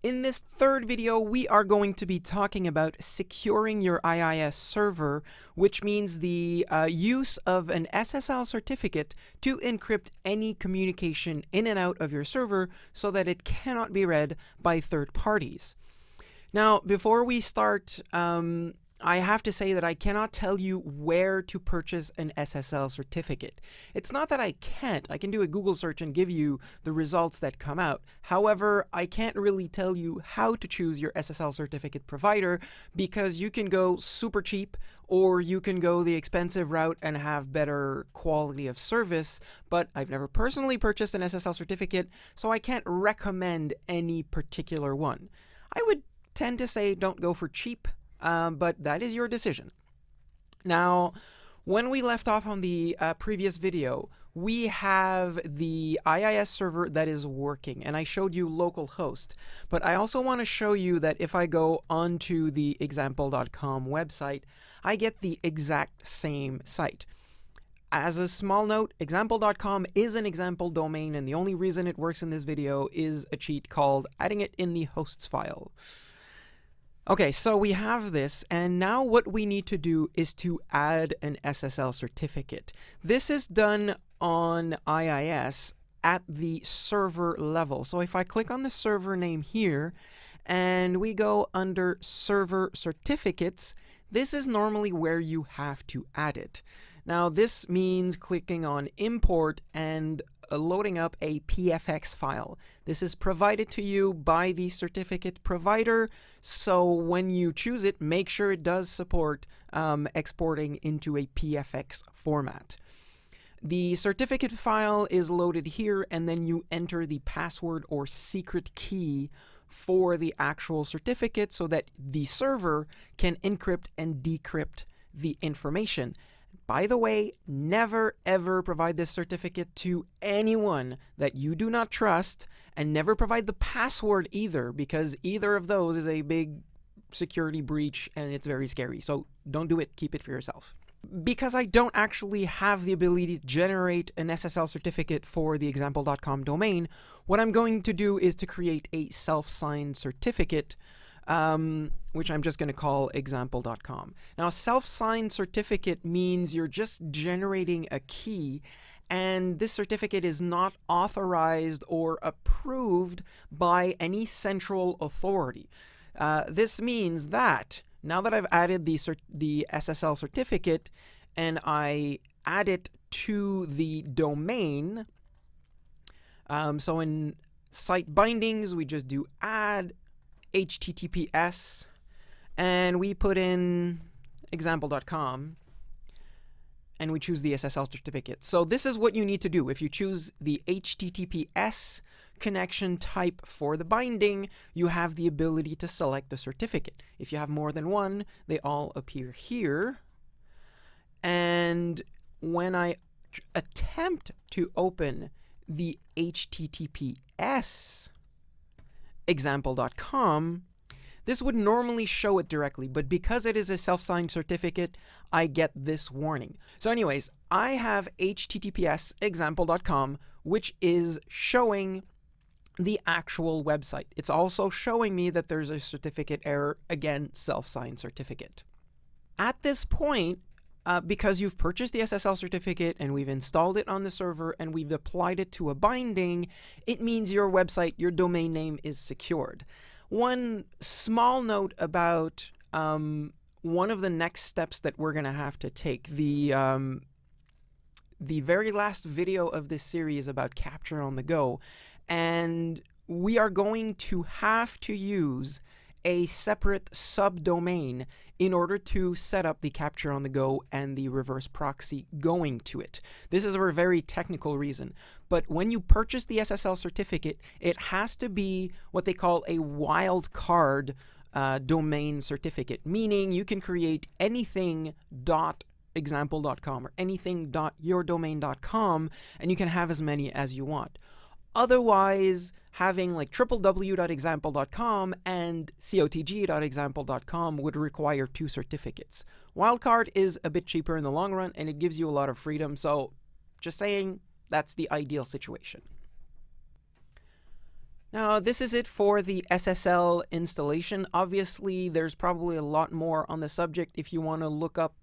In this third video, we are going to be talking about securing your IIS server, which means the use of an SSL certificate to encrypt any communication in and out of your server so that it cannot be read by third parties. Now, before we start, I have to say that I cannot tell you where to purchase an SSL certificate. It's not that I can't. I can do a Google search and give you the results that come out. However, I can't really tell you how to choose your SSL certificate provider because you can go super cheap or you can go the expensive route and have better quality of service, but I've never personally purchased an SSL certificate, so I can't recommend any particular one. I would tend to say don't go for cheap. But that is your decision. Now, when we left off on the previous video, we have the IIS server that is working, and I showed you localhost. But I also want to show you that if I go onto the example.com website, I get the exact same site. As a small note, example.com is an example domain, and the only reason it works in this video is a cheat called adding it in the hosts file. Okay, so we have this, and now what we need to do is to add an SSL certificate. This is done on IIS at the server level. So if I click on the server name here, and we go under server certificates, this is normally where you have to add it. Now this means clicking on import and loading up a PFX file. This is provided to you by the certificate provider, so when you choose it, make sure it does support exporting into a PFX format. The certificate file is loaded here, and then you enter the password or secret key for the actual certificate so that the server can encrypt and decrypt the information. By the way, never ever provide this certificate to anyone that you do not trust, and never provide the password either, because either of those is a big security breach and it's very scary. So don't do it, keep it for yourself. Because I don't actually have the ability to generate an SSL certificate for the example.com domain, what I'm going to do is to create a self-signed certificate, which I'm just going to call example.com. Now, a self-signed certificate means you're just generating a key, and this certificate is not authorized or approved by any central authority. This means that now that I've added the SSL certificate and I add it to the domain, so in site bindings, we just do add HTTPS, and we put in example.com, and we choose the SSL certificate. So this is what you need to do. If you choose the HTTPS connection type for the binding, you have the ability to select the certificate. If you have more than one, they all appear here. And when I attempt to open the HTTPS example.com, this would normally show it directly, but because it is a self-signed certificate, I get this warning. So anyways, I have HTTPS example.com, which is showing the actual website. It's also showing me that there's a certificate error, again, self-signed certificate. At this point, because you've purchased the SSL certificate and we've installed it on the server and we've applied it to a binding, it means your website, your domain name is secured. One small note about one of the next steps that we're going to have to take. The very last video of this series about Capture on the Go, and we are going to have to use a separate subdomain in order to set up the Capture on the Go and the reverse proxy going to it. This is for a very technical reason, but when you purchase the SSL certificate, it has to be what they call a wildcard domain certificate, meaning you can create anything .example.com or anything .yourdomain.com, and you can have as many as you want. Otherwise, having like www.example.com and cotg.example.com would require two certificates. Wildcard is a bit cheaper in the long run, and it gives you a lot of freedom, so just saying, that's the ideal situation. Now, this is it for the SSL installation. Obviously, there's probably a lot more on the subject if you want to look up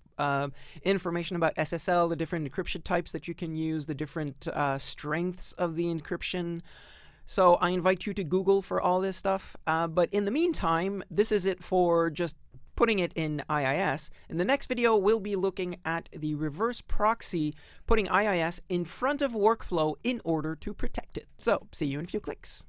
information about SSL, the different encryption types that you can use, the different strengths of the encryption. So I invite you to Google for all this stuff. But in the meantime, this is it for just putting it in IIS. In the next video, we'll be looking at the reverse proxy, putting IIS in front of workflow in order to protect it. So see you in a few clicks.